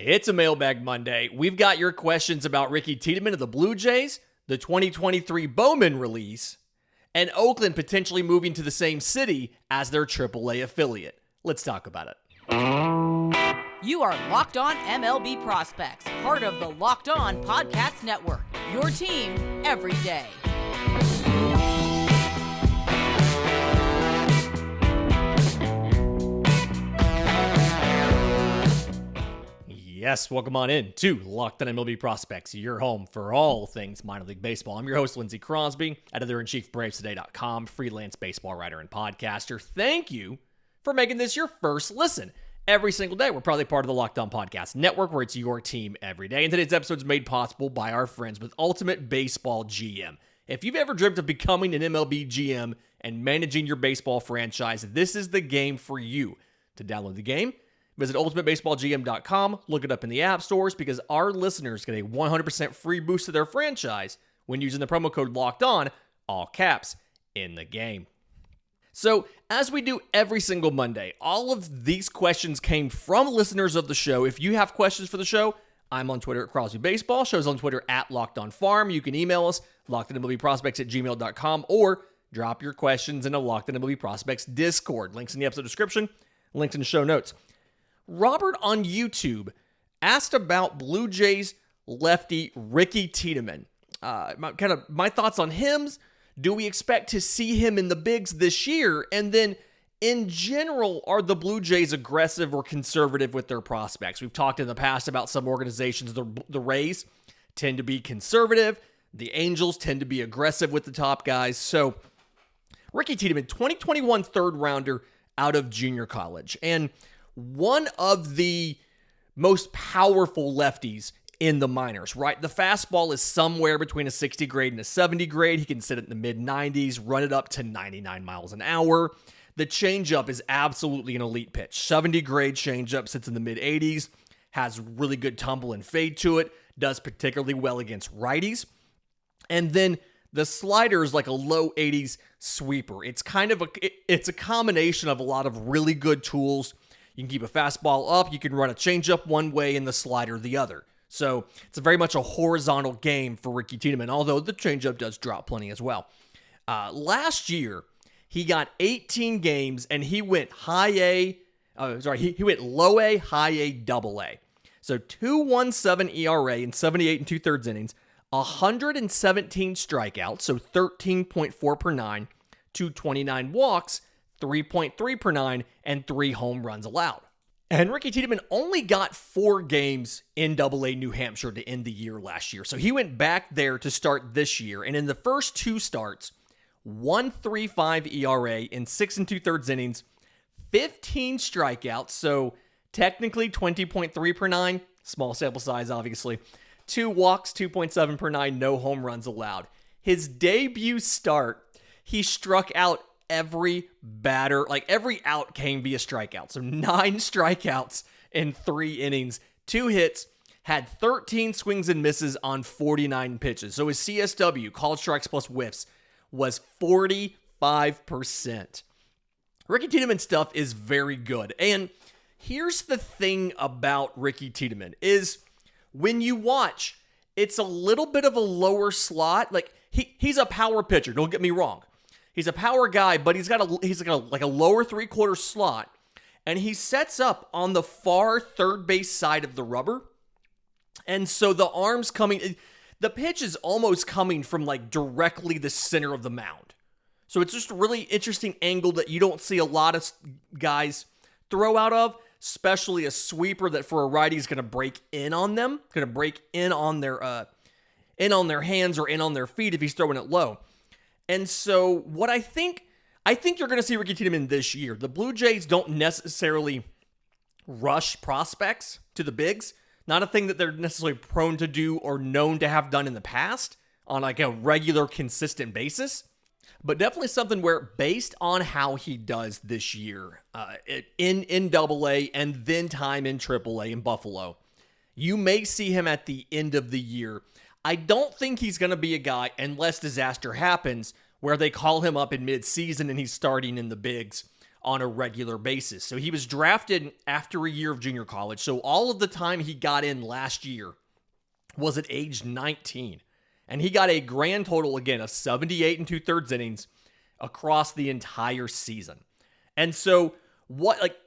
It's a Mailbag Monday. We've got your questions about Ricky Tiedemann of the Blue Jays, the 2023 Bowman release, and Oakland potentially moving to the same city as their AAA affiliate. Let's talk about it. You are Locked On MLB Prospects, part of the Locked On Podcast Network, your team every day. Yes, welcome on in to Locked On MLB Prospects, your home for all things minor league baseball. I'm your host, Lindsey Crosby, editor-in-chief, BravesToday.com, freelance baseball writer and podcaster. Thank you for making this your first listen. Every single day, we're probably part of the Locked On Podcast Network, where it's your team every day. And today's episode is made possible by our friends with Ultimate Baseball GM. If you've ever dreamt of becoming an MLB GM and managing your baseball franchise, this is the game for you. To download the game, visit ultimatebaseballgm.com, look it up in the app stores, because our listeners get a 100% free boost to their franchise when using the promo code LOCKEDON, all caps, in the game. So, as we do every single Monday, all of these questions came from listeners of the show. If you have questions for the show, I'm on Twitter at Crosby Baseball. Show's on Twitter at LockedOnFarm. You can email us, lockedonmlbprospects@gmail.com, or drop your questions in the Locked On MLB Prospects Discord. Links in the episode description, links in the show notes. Robert on YouTube asked about Blue Jays lefty Ricky Tiedemann. My thoughts on him. Do we expect to see him in the bigs this year? And then, in general, are the Blue Jays aggressive or conservative with their prospects? We've talked in the past about some organizations. The Rays tend to be conservative. The Angels tend to be aggressive with the top guys. So, Ricky Tiedemann, 2021 third rounder out of junior college. And one of the most powerful lefties in the minors, right? The fastball is somewhere between a 60 grade and a 70 grade. He can sit it in the mid-90s, run it up to 99 miles an hour. The changeup is absolutely an elite pitch. 70 grade changeup sits in the mid-80s, has really good tumble and fade to it, does particularly well against righties. And then the slider is like a low 80s sweeper. It's it's a combination of a lot of really good tools. You can keep a fastball up, you can run a changeup one way and the slider the other. So it's very much a horizontal game for Ricky Tiedemann, although the changeup does drop plenty as well. Last year, he got 18 games and he went he went low A, high A, double A. So 2.17 ERA in 78 and 2/3 innings, 117 strikeouts, so 13.4 per nine, 229 walks, 3.3 per nine, and 3 home runs allowed. And Ricky Tiedemann only got 4 games in Double-A New Hampshire to end the year last year. So he went back there to start this year. And in the first 2 starts, 1.35 ERA in 6 and 2/3 innings, 15 strikeouts. So technically 20.3 per nine, small sample size, obviously. 2 walks, 2.7 per nine, no home runs allowed. His debut start, he struck out every batter, every out came via strikeout. So 9 strikeouts in 3 innings, 2 hits, had 13 swings and misses on 49 pitches. So his CSW, called strikes plus whiffs, was 45%. Ricky Tiedemann's stuff is very good. And here's the thing about Ricky Tiedemann is when you watch, it's a little bit of a lower slot. He's a power pitcher, don't get me wrong. He's a power guy, but he's got a lower 3/4 slot, and he sets up on the far third base side of the rubber. And so the arm's coming, the pitch is almost coming from directly the center of the mound. So it's just a really interesting angle that you don't see a lot of guys throw out of, especially a sweeper that for a righty is going to break in on them, going to break in on their hands or in on their feet if he's throwing it low. And so what I think you're going to see Ricky Tiedemann this year. The Blue Jays don't necessarily rush prospects to the bigs. Not a thing that they're necessarily prone to do or known to have done in the past on a regular, consistent basis. But definitely something where, based on how he does this year in Double-A and then time in Triple-A in Buffalo, you may see him at the end of the year. I don't think he's going to be a guy, unless disaster happens, where they call him up in mid-season and he's starting in the bigs on a regular basis. So he was drafted after a year of junior college. So all of the time he got in last year was at age 19. And he got a grand total, again, of 78 and 2/3 innings across the entire season. And so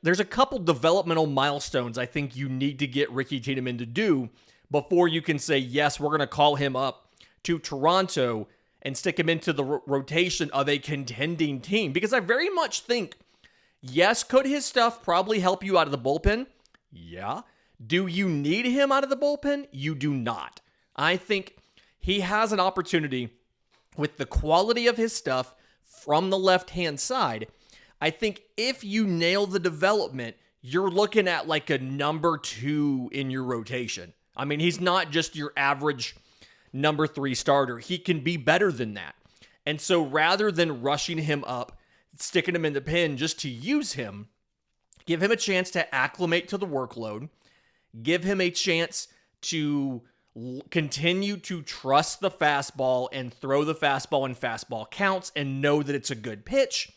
there's a couple developmental milestones I think you need to get Ricky Tiedemann to do before you can say, yes, we're going to call him up to Toronto and stick him into the rotation of a contending team. Because I very much think, yes, could his stuff probably help you out of the bullpen? Yeah. Do you need him out of the bullpen? You do not. I think he has an opportunity with the quality of his stuff from the left-hand side. I think if you nail the development, you're looking at like a number 2 in your rotation. I mean, he's not just your average number 3 starter. He can be better than that. And so rather than rushing him up, sticking him in the pen just to use him, give him a chance to acclimate to the workload, give him a chance to continue to trust the fastball and throw the fastball in fastball counts and know that it's a good pitch,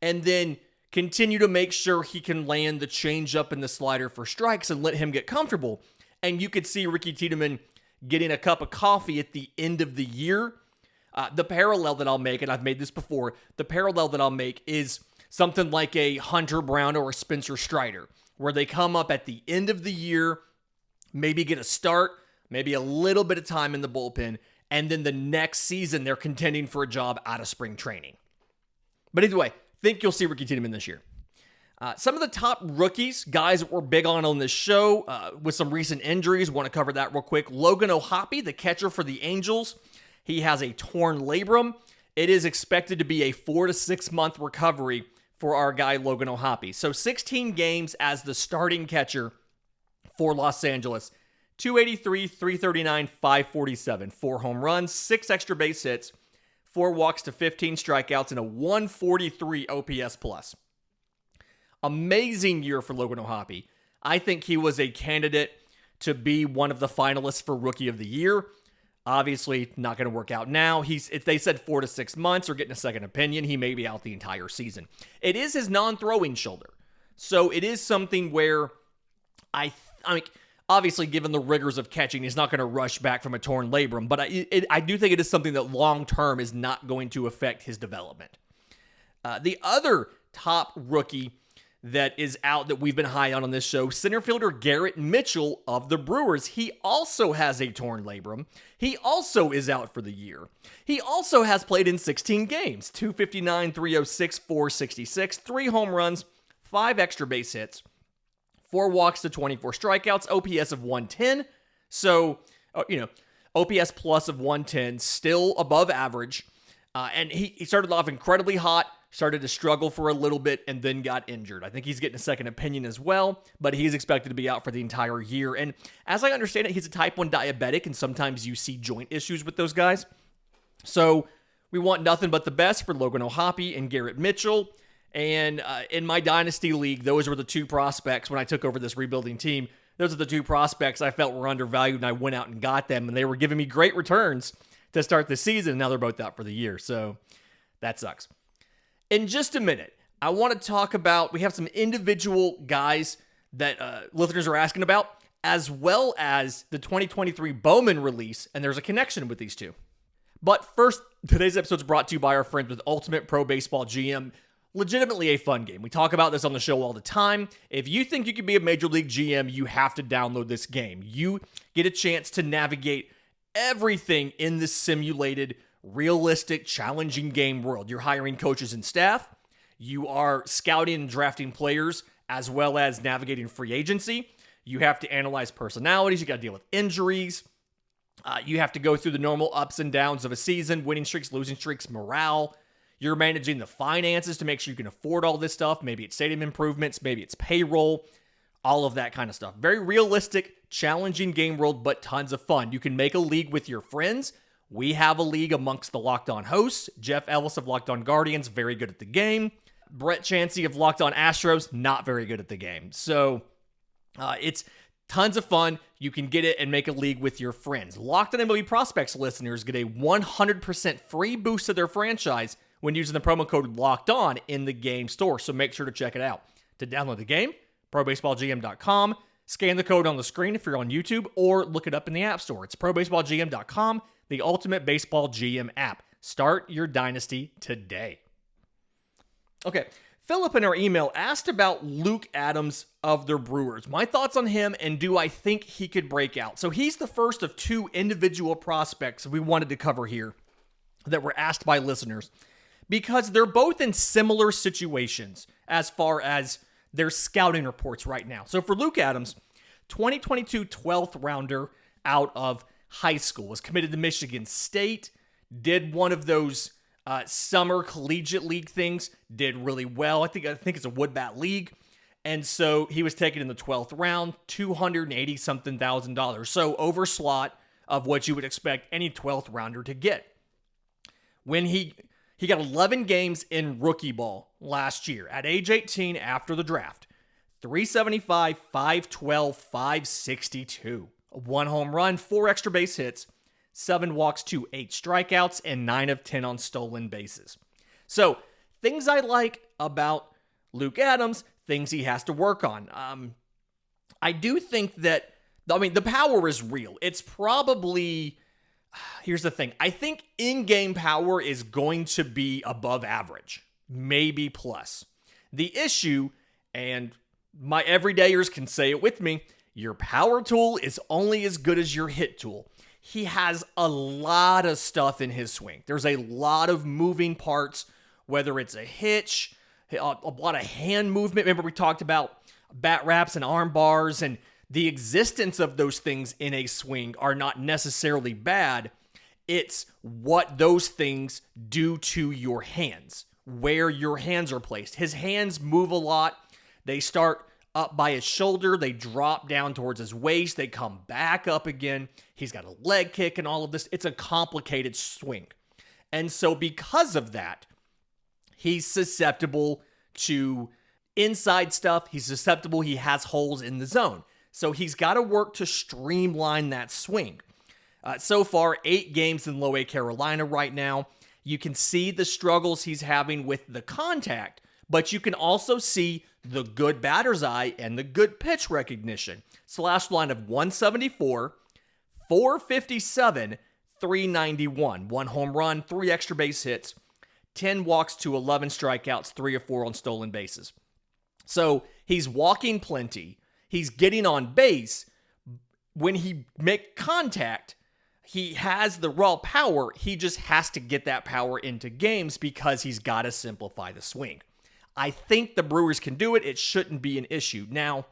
and then continue to make sure he can land the changeup and the slider for strikes and let him get comfortable. And you could see Ricky Tiedemann getting a cup of coffee at the end of the year. The parallel that I'll make, and I've made this before, the parallel that I'll make is something like a Hunter Brown or a Spencer Strider, where they come up at the end of the year, maybe get a start, maybe a little bit of time in the bullpen, and then the next season they're contending for a job out of spring training. But either way, think you'll see Ricky Tiedemann this year. Some of the top rookies, guys that we're big on this show, with some recent injuries, want to cover that real quick. Logan O'Hoppe, the catcher for the Angels, he has a torn labrum. It is expected to be a 4 to 6 month recovery for our guy Logan O'Hoppe. So 16 games as the starting catcher for Los Angeles. 283, 339, 547. 4 home runs, 6 extra base hits, 4 walks to 15 strikeouts, and a 143 OPS plus. Amazing year for Logan O'Hoppe. I think he was a candidate to be one of the finalists for Rookie of the Year. Obviously, not going to work out now. If they said 4 to 6 months or getting a second opinion, he may be out the entire season. It is his non-throwing shoulder. So it is something where I mean, obviously, given the rigors of catching, he's not going to rush back from a torn labrum. But I do think it is something that long-term is not going to affect his development. The other top rookie that is out that we've been high on this show, center fielder Garrett Mitchell of the Brewers. He also has a torn labrum. He also is out for the year. He also has played in 16 games, 259, 306, 466, 3 home runs, 5 extra base hits, 4 walks to 24 strikeouts, OPS of 110. So, OPS plus of 110, still above average. And he started off incredibly hot, started to struggle for a little bit, and then got injured. I think he's getting a second opinion as well, but he's expected to be out for the entire year. And as I understand it, he's a type 1 diabetic, and sometimes you see joint issues with those guys. So we want nothing but the best for Logan O'Hoppe and Garrett Mitchell. And in my Dynasty League, those were the 2 prospects when I took over this rebuilding team. Those are the 2 prospects I felt were undervalued, and I went out and got them, and they were giving me great returns to start the season. Now they're both out for the year, so that sucks. In just a minute, I want to talk about, we have some individual guys that listeners are asking about, as well as the 2023 Bowman release, and there's a connection with these 2. But first, today's episode is brought to you by our friends with Ultimate Pro Baseball GM. Legitimately a fun game. We talk about this on the show all the time. If you think you can be a Major League GM, you have to download this game. You get a chance to navigate everything in this simulated, realistic, challenging game world. You're hiring coaches and staff. You are scouting and drafting players, as well as navigating free agency. You have to analyze personalities. You got to deal with injuries. You have to go through the normal ups and downs of a season, winning streaks, losing streaks, morale. You're managing the finances to make sure you can afford all this stuff. Maybe it's stadium improvements, maybe it's payroll, all of that kind of stuff. Very realistic, challenging game world, but tons of fun. You can make a league with your friends. We have a league amongst the Locked On hosts. Jeff Ellis of Locked On Guardians, very good at the game. Brett Chansey of Locked On Astros, not very good at the game. So it's tons of fun. You can get it and make a league with your friends. Locked On MLB Prospects listeners get a 100% free boost to their franchise when using the promo code Locked On in the game store. So make sure to check it out. To download the game, probaseballgm.com. Scan the code on the screen if you're on YouTube, or look it up in the App Store. It's probaseballgm.com, the ultimate baseball GM app. Start your dynasty today. Okay, Philip in our email asked about Luke Adams of the Brewers. My thoughts on him, and do I think he could break out? So he's the first of two individual prospects we wanted to cover here that were asked by listeners, because they're both in similar situations as far as their scouting reports right now. So for Luke Adams, 2022 12th rounder out of high school, was committed to Michigan State, did one of those summer collegiate league things, did really well. I think it's a wood bat league. And so he was taken in the 12th round, $280-something thousand. So over slot of what you would expect any 12th rounder to get. When he got 11 games in rookie ball last year at age 18 after the draft. 375, 512, 562. 1 home run, 4 extra base hits, 7 walks to 8 strikeouts, and 9 of 10 on stolen bases. So, things I like about Luke Adams, things he has to work on. I do think that, the power is real. It's probably... Here's the thing. I think in-game power is going to be above average, maybe plus. The issue, and my everydayers can say it with me, your power tool is only as good as your hit tool. He has a lot of stuff in his swing. There's a lot of moving parts, whether it's a hitch, a lot of hand movement. Remember we talked about bat wraps and arm bars, and the existence of those things in a swing are not necessarily bad. It's what those things do to your hands, where your hands are placed. His hands move a lot. They start up by his shoulder. They drop down towards his waist. They come back up again. He's got a leg kick and all of this. It's a complicated swing. And so because of that, he's susceptible to inside stuff. He's susceptible. He has holes in the zone. So he's got to work to streamline that swing. So far, 8 games in Low A Carolina right now. You can see the struggles he's having with the contact, but you can also see the good batter's eye and the good pitch recognition. Slash line of 174, 457, 391. 1 home run, 3 extra base hits, 10 walks to 11 strikeouts, 3 or 4 on stolen bases. So he's walking plenty. He's getting on base. When he makes contact, he has the raw power. He just has to get that power into games because he's got to simplify the swing. I think the Brewers can do it. It shouldn't be an issue. Now,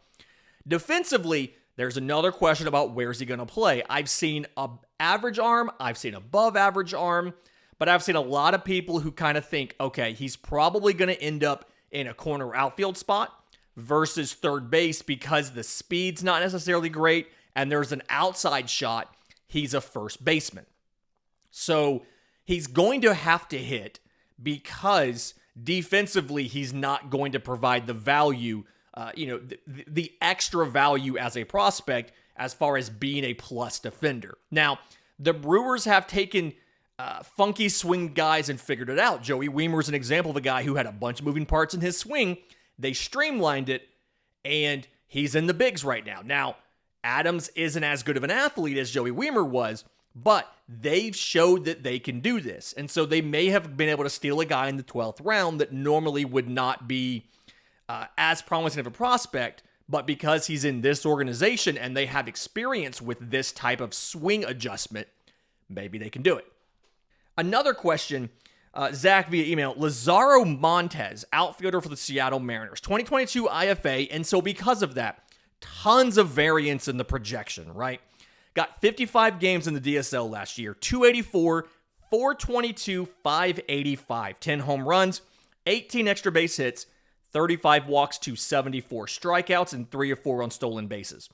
defensively, there's another question about where's he going to play. I've seen an average arm. I've seen above average arm. But I've seen a lot of people who kind of think, okay, he's probably going to end up in a corner outfield spot versus third base because the speed's not necessarily great and there's an outside shot. He's a first baseman. So he's going to have to hit because defensively he's not going to provide the value, the extra value as a prospect as far as being a plus defender. Now, the Brewers have taken funky swing guys and figured it out. Joey Wiemer's an example of a guy who had a bunch of moving parts in his swing. They streamlined it, and he's in the bigs right now. Now, Adams isn't as good of an athlete as Joey Wiemer was, but they've showed that they can do this. And so they may have been able to steal a guy in the 12th round that normally would not be as promising of a prospect, but because he's in this organization and they have experience with this type of swing adjustment, maybe they can do it. Another question, Zach via email, Lazaro Montes, outfielder for the Seattle Mariners, 2022 IFA, and so because of that, tons of variance in the projection, right? Got 55 games in the DSL last year, 284, 422, 585, 10 home runs, 18 extra base hits, 35 walks to 74 strikeouts, and 3 or 4 on stolen bases.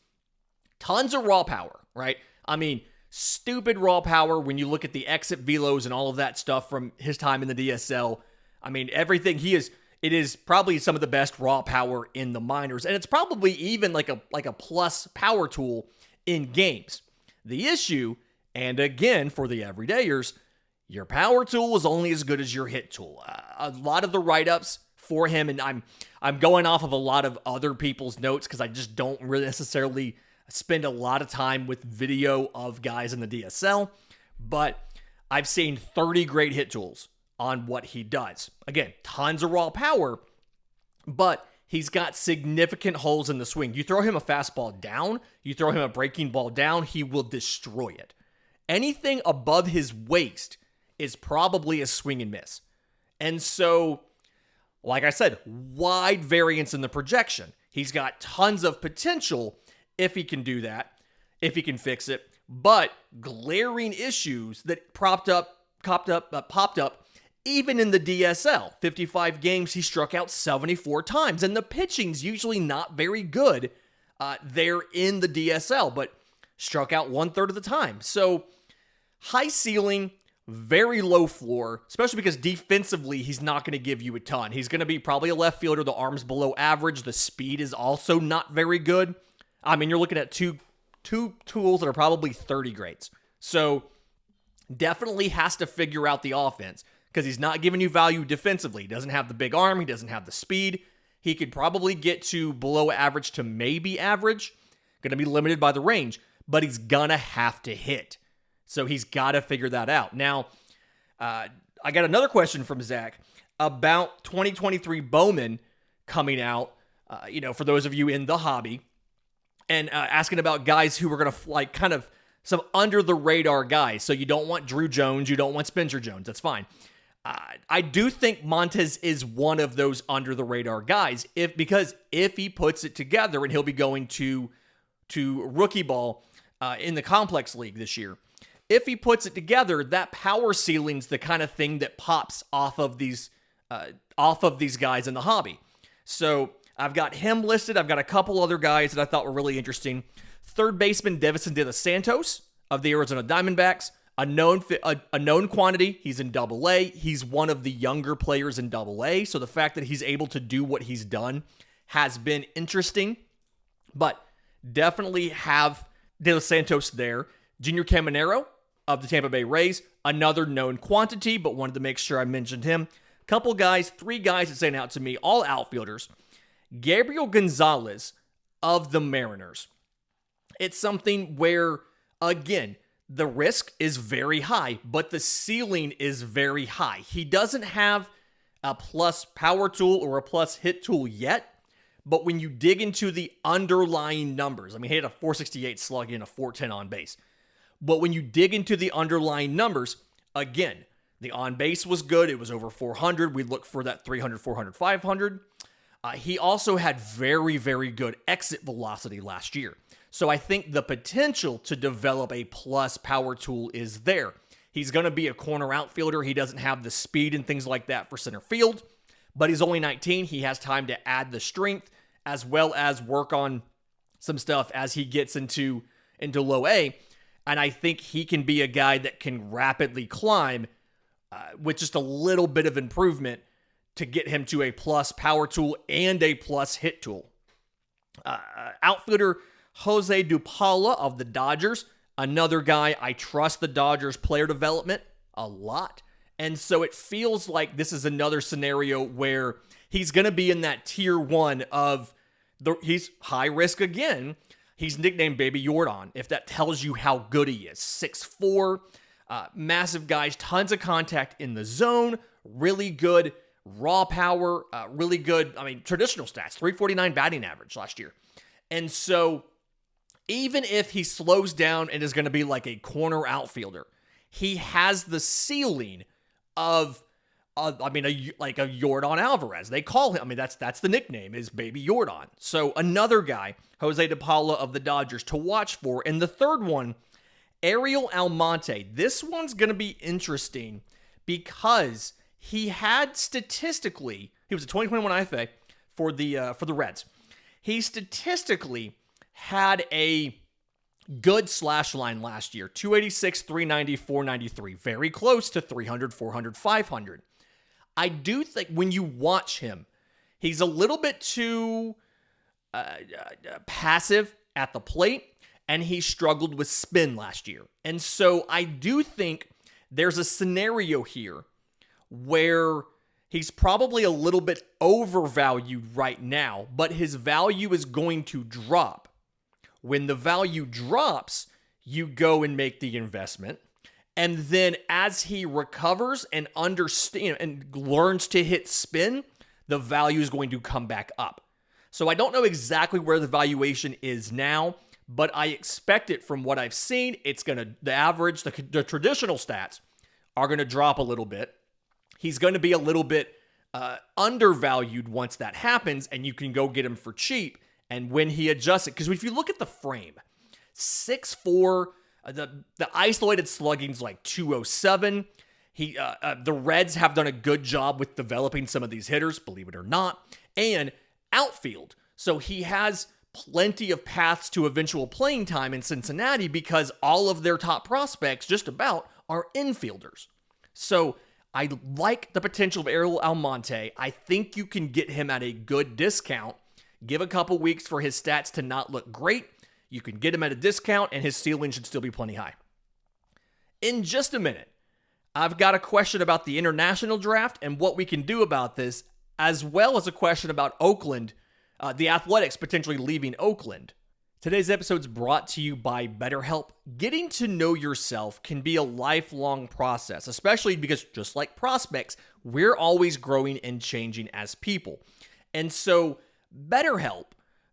Tons of raw power, right? I mean, stupid raw power when you look at the exit velos and all of that stuff from his time in the DSL. I mean, everything it is probably some of the best raw power in the minors, and it's probably even like a plus power tool in games. The issue, and again for the everydayers, Your power tool is only as good as your hit tool. A lot of the write-ups for him, and I'm going off of a lot of other people's notes because I just don't really necessarily spend a lot of time with video of guys in the DSL, but I've seen 30 great hit tools on what he does. Again, tons of raw power, but he's got significant holes in the swing. You throw him a fastball down, you throw him a breaking ball down, he will destroy it. Anything above his waist is probably a swing and miss. And so, like I said, wide variance in the projection. He's got tons of potential if he can do that, if he can fix it, but glaring issues that popped up even in the DSL. 55 games, he struck out 74 times, and the pitching's usually not very good there in the DSL, but struck out 1/3 of the time. So high ceiling, very low floor, especially because defensively, he's not going to give you a ton. He's going to be probably a left fielder. The arm's below average. The speed is also not very good. I mean, you're looking at two tools that are probably 30 grades. So definitely has to figure out the offense because he's not giving you value defensively. He doesn't have the big arm. He doesn't have the speed. He could probably get to below average to maybe average. Going to be limited by the range, but he's going to have to hit. So he's got to figure that out. Now, I got another question from Zach about 2023 Bowman coming out, for those of you in the hobby, and asking about guys who are going to kind of some under-the-radar guys. So you don't want Drew Jones, you don't want Spencer Jones. That's fine. I do think Montes is one of those under-the-radar guys because if he puts it together, and he'll be going to rookie ball in the complex league this year. If he puts it together, that power ceiling's the kind of thing that pops off of these guys in the hobby. So I've got him listed. I've got a couple other guys that I thought were really interesting. Third baseman Devison De Los Santos of the Arizona Diamondbacks, a known quantity. He's in Double-A. He's one of the younger players in Double-A. So the fact that he's able to do what he's done has been interesting. But definitely have De Los Santos there. Junior Caminero of the Tampa Bay Rays, another known quantity, but wanted to make sure I mentioned him. Couple guys, 3 guys that stand out to me, all outfielders. Gabriel Gonzalez of the Mariners. It's something where, again, the risk is very high, but the ceiling is very high. He doesn't have a plus power tool or a plus hit tool yet, but when you dig into the underlying numbers, I mean, he had a 468 slug and a 410 on base. But when you dig into the underlying numbers, again, the on base was good. It was over 400. We look for that 300, 400, 500. He also had very, very good exit velocity last year. So I think the potential to develop a plus power tool is there. He's going to be a corner outfielder. He doesn't have the speed and things like that for center field, but he's only 19. He has time to add the strength as well as work on some stuff as he gets into low A. And I think he can be a guy that can rapidly climb with just a little bit of improvement to get him to a plus power tool and a plus hit tool. Outfielder Jose Dupala of the Dodgers, another guy I trust the Dodgers player development a lot. And so it feels like this is another scenario where he's going to be in that tier 1 of he's high risk again. He's nicknamed Baby Jordan, if that tells you how good he is. 6'4", massive guys, tons of contact in the zone, really good raw power, really good, traditional stats, 349 batting average last year. And so even if he slows down and is going to be like a corner outfielder, he has the ceiling of a Jordan Alvarez. They call him, that's the nickname, is Baby Jordan. So another guy, Jose Dupala of the Dodgers, to watch for. And the third one, Ariel Almonte. This one's going to be interesting because he had statistically, he was a 2021 IFA for the Reds. He statistically had a good slash line last year, 286, 390, 493, very close to 300, 400, 500. I do think when you watch him, he's a little bit too passive at the plate, and he struggled with spin last year. And so I do think there's a scenario here where he's probably a little bit overvalued right now, but his value is going to drop. When the value drops, you go and make the investment. And then as he recovers and understands and learns to hit spin, the value is going to come back up. So I don't know exactly where the valuation is now, but I expect it from what I've seen. It's going to, the average, the traditional stats are going to drop a little bit. He's going to be a little bit undervalued once that happens, and you can go get him for cheap. And when he adjusts it, because if you look at the frame, 6'4", the isolated slugging's like 207. The Reds have done a good job with developing some of these hitters, believe it or not, and outfield. So he has plenty of paths to eventual playing time in Cincinnati because all of their top prospects, just about, are infielders. So I like the potential of Ariel Almonte. I think you can get him at a good discount. Give a couple weeks for his stats to not look great. You can get him at a discount, and his ceiling should still be plenty high. In just a minute, I've got a question about the international draft and what we can do about this, as well as a question about Oakland, the Athletics potentially leaving Oakland. Today's episode is brought to you by BetterHelp. Getting to know yourself can be a lifelong process, especially because just like prospects, we're always growing and changing as people. And so BetterHelp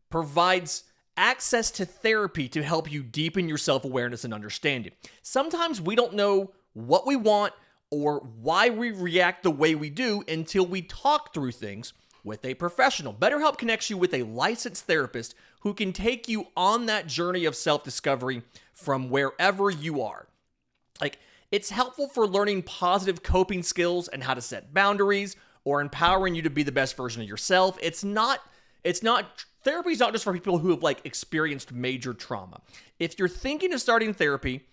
provides access to therapy to help you deepen your self-awareness and understanding. Sometimes we don't know what we want or why we react the way we do until we talk through things with a professional. BetterHelp connects you with a licensed therapist who can take you on that journey of self-discovery from wherever you are. It's helpful for learning positive coping skills and how to set boundaries or empowering you to be the best version of yourself. Therapy is not just for people who have experienced major trauma. If you're thinking of starting therapy,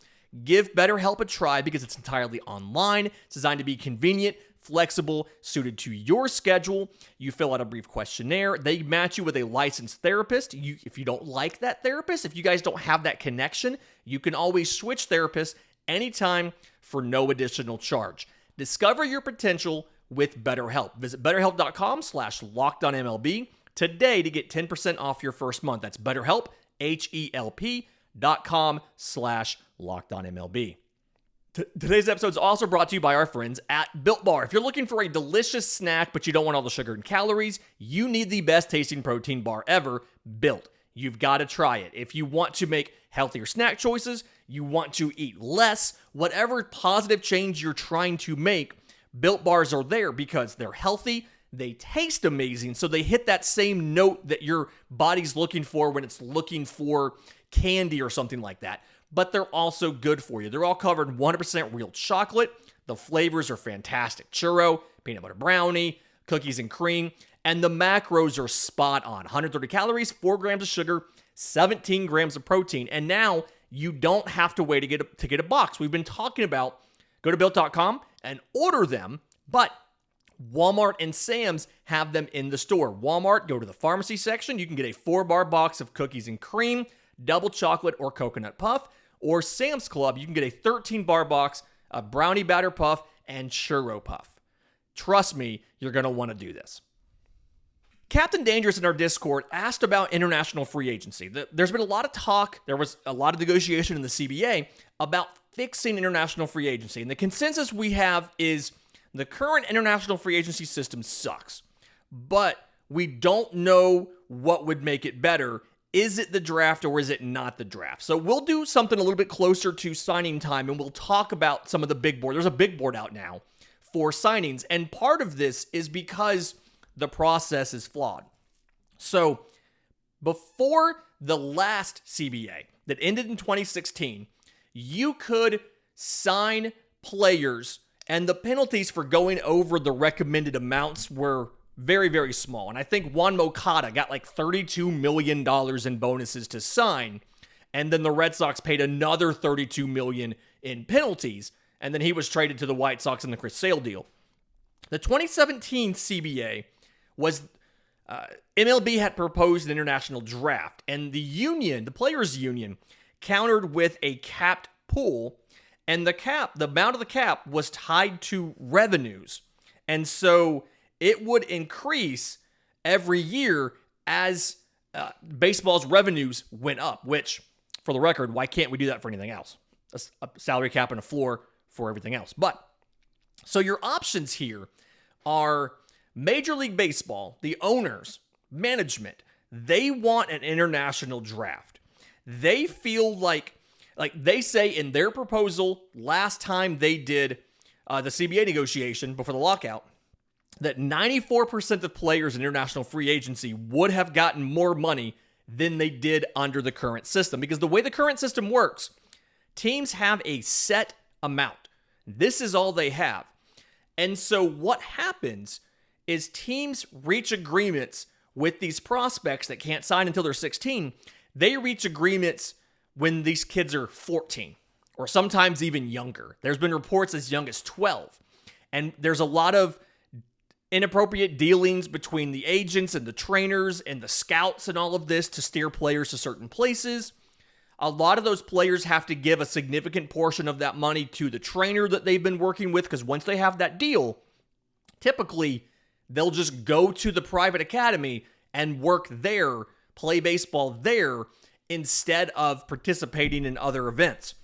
give BetterHelp a try because it's entirely online. It's designed to be convenient, flexible, suited to your schedule. You fill out a brief questionnaire. They match you with a licensed therapist. If you don't like that therapist, if you guys don't have that connection, you can always switch therapists anytime for no additional charge. Discover your potential with BetterHelp. Visit BetterHelp.com/LockedOnMLB today to get 10% off your first month. That's BetterHelp, HELP.com/LockedOnMLB. Today's episode is also brought to you by our friends at Built Bar. If you're looking for a delicious snack, but you don't want all the sugar and calories, you need the best tasting protein bar ever, Built. You've got to try it. If you want to make healthier snack choices, you want to eat less, whatever positive change you're trying to make, Built Bars are there because they're healthy, they taste amazing, so they hit that same note that your body's looking for when it's looking for candy or something like that. But they're also good for you. They're all covered in 100% real chocolate. The flavors are fantastic. Churro, peanut butter brownie, cookies and cream, and the macros are spot on. 130 calories, 4 grams of sugar, 17 grams of protein. And now you don't have to wait to get a box. We've been talking about go to Built.com and order them, but Walmart and Sam's have them in the store. Walmart, go to the pharmacy section. You can get a 4-bar box of cookies and cream, double chocolate or coconut puff. Or Sam's Club, you can get a 13-bar box of brownie batter puff and churro puff. Trust me, you're going to want to do this. Captain Dangerous in our Discord asked about international free agency. There's been a lot of talk, there was a lot of negotiation in the CBA about fixing international free agency. And the consensus we have is the current international free agency system sucks, but we don't know what would make it better. Is it the draft or is it not the draft? So we'll do something a little bit closer to signing time and we'll talk about some of the big board. There's a big board out now for signings. And part of this is because the process is flawed. So before the last CBA that ended in 2016, you could sign players and the penalties for going over the recommended amounts were very, very small. And I think Juan Moncada got $32 million in bonuses to sign. And then the Red Sox paid another $32 million in penalties. And then he was traded to the White Sox in the Chris Sale deal. The 2017 CBA was MLB had proposed an international draft. And the players' union, countered with a capped pool. And the amount of the cap was tied to revenues. And so it would increase every year as baseball's revenues went up, which, for the record, why can't we do that for anything else? A salary cap and a floor for everything else. But, so your options here are Major League Baseball, the owners, management, they want an international draft. They feel like they say in their proposal last time they did the CBA negotiation before the lockout, that 94% of players in international free agency would have gotten more money than they did under the current system. Because the way the current system works, teams have a set amount. This is all they have. And so what happens is teams reach agreements with these prospects that can't sign until they're 16. They reach agreements when these kids are 14 or sometimes even younger. There's been reports as young as 12. And there's a lot of inappropriate dealings between the agents and the trainers and the scouts and all of this to steer players to certain places. A lot of those players have to give a significant portion of that money to the trainer that they've been working with, because once they have that deal, typically they'll just go to the private academy and work there, play baseball there, instead of participating in other events.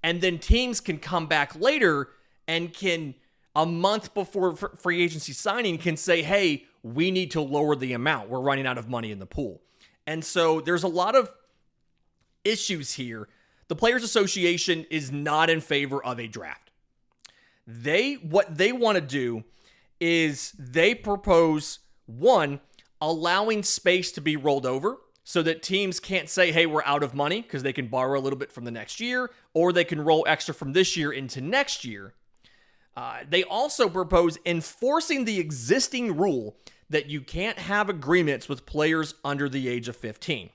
And then teams can come back later and can, a month before free agency signing, can say, hey, we need to lower the amount. We're running out of money in the pool. And so there's a lot of issues here. The Players Association is not in favor of a draft. What they want to do is they propose, one, allowing space to be rolled over so that teams can't say, hey, we're out of money, because they can borrow a little bit from the next year, or they can roll extra from this year into next year. They also propose enforcing the existing rule that you can't have agreements with players under the age of 15.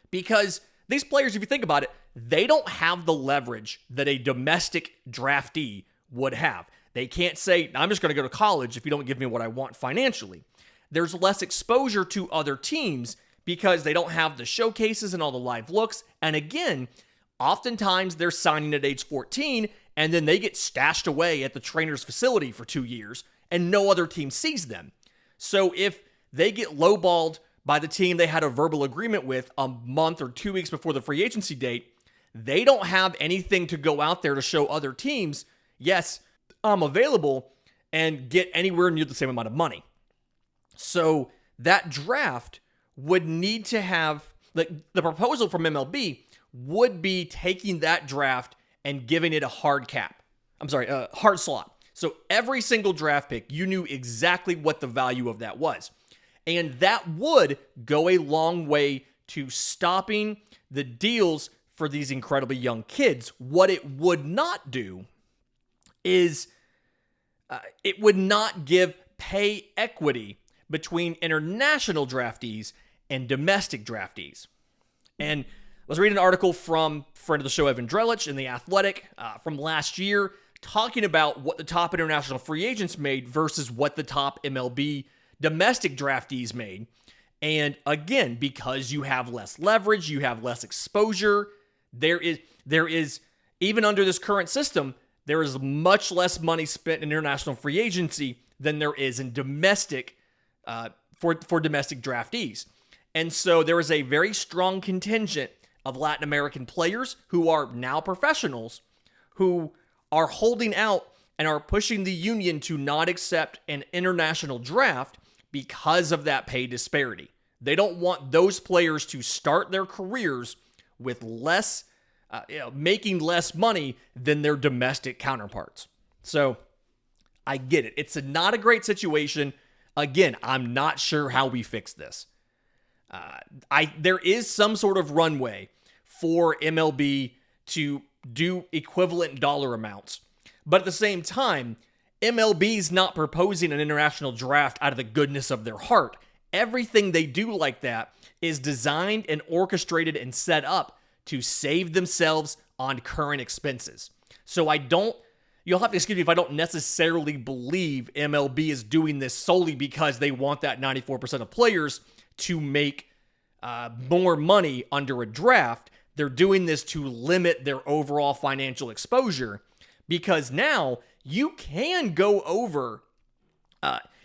Because these players, if you think about it, they don't have the leverage that a domestic draftee would have. They can't say, I'm just going to go to college if you don't give me what I want financially. There's less exposure to other teams because they don't have the showcases and all the live looks. And again, oftentimes they're signing at age 14 and then they get stashed away at the trainer's facility for 2 years and no other team sees them. So if they get lowballed by the team they had a verbal agreement with a month or 2 weeks before the free agency date, they don't have anything to go out there to show other teams, yes, I'm available, and get anywhere near the same amount of money. So that draft would need to have, like, the proposal from MLB would be taking that draft and giving it a hard slot. So every single draft pick, you knew exactly what the value of that was. And that would go a long way to stopping the deals for these incredibly young kids. What it would not do is it would not give pay equity between international draftees and domestic draftees. And I was reading an article from friend of the show, Evan Drellich, in The Athletic from last year, talking about what the top international free agents made versus what the top MLB domestic draftees made. And again, because you have less leverage, you have less exposure, there is even under this current system, there is much less money spent in international free agency than there is in domestic for domestic draftees. And so there is a very strong contingent of Latin American players who are now professionals who are holding out and are pushing the union to not accept an international draft because of that pay disparity. They don't want those players to start their careers with less, making less money than their domestic counterparts. So I get it. It's not a great situation. Again, I'm not sure how we fix this. There is some sort of runway for MLB to do equivalent dollar amounts. But at the same time, MLB's not proposing an international draft out of the goodness of their heart. Everything they do like that is designed and orchestrated and set up to save themselves on current expenses. So you'll have to excuse me if I don't necessarily believe MLB is doing this solely because they want that 94% of players to make more money under a draft. They're doing this to limit their overall financial exposure because now you can go over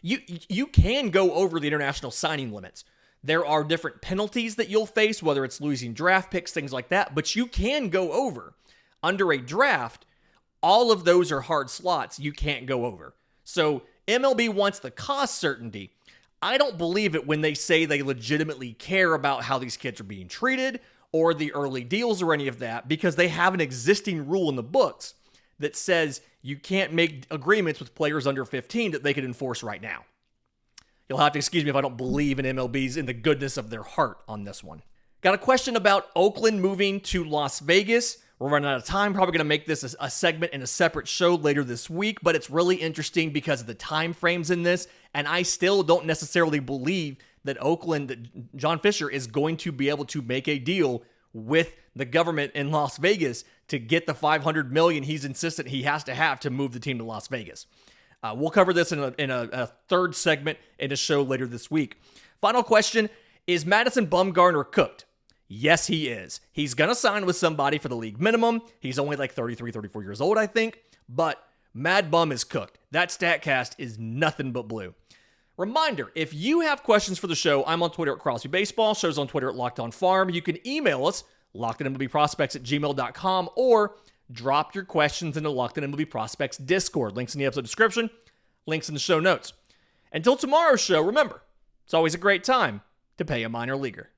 you can go over the international signing limits. There are different penalties that you'll face, whether it's losing draft picks, things like that, but you can go over. Under a draft, all of those are hard slots you can't go over. So MLB wants the cost certainty. I don't believe it when they say they legitimately care about how these kids are being treated or the early deals or any of that, because they have an existing rule in the books that says you can't make agreements with players under 15 that they can enforce right now. You'll have to excuse me if I don't believe in MLB's in the goodness of their heart on this one. Got a question about Oakland moving to Las Vegas. We're running out of time. Probably going to make this a segment in a separate show later this week, but it's really interesting because of the time frames in this, and I still don't necessarily believe that Oakland, John Fisher, is going to be able to make a deal with the government in Las Vegas to get the $500 million he's insistent he has to have to move the team to Las Vegas. We'll cover this in a third segment in a show later this week. Final question, is Madison Bumgarner cooked? Yes, he is. He's going to sign with somebody for the league minimum. He's only like 33, 34 years old, I think. But Mad Bum is cooked. That StatCast is nothing but blue. Reminder, if you have questions for the show, I'm on Twitter at Crosby Baseball. Show's on Twitter at Locked On Farm. You can email us, lockedonmlbprospects@gmail.com, or drop your questions in the Locked On MLB Prospects Discord. Links in the episode description, links in the show notes. Until tomorrow's show, remember, it's always a great time to pay a minor leaguer.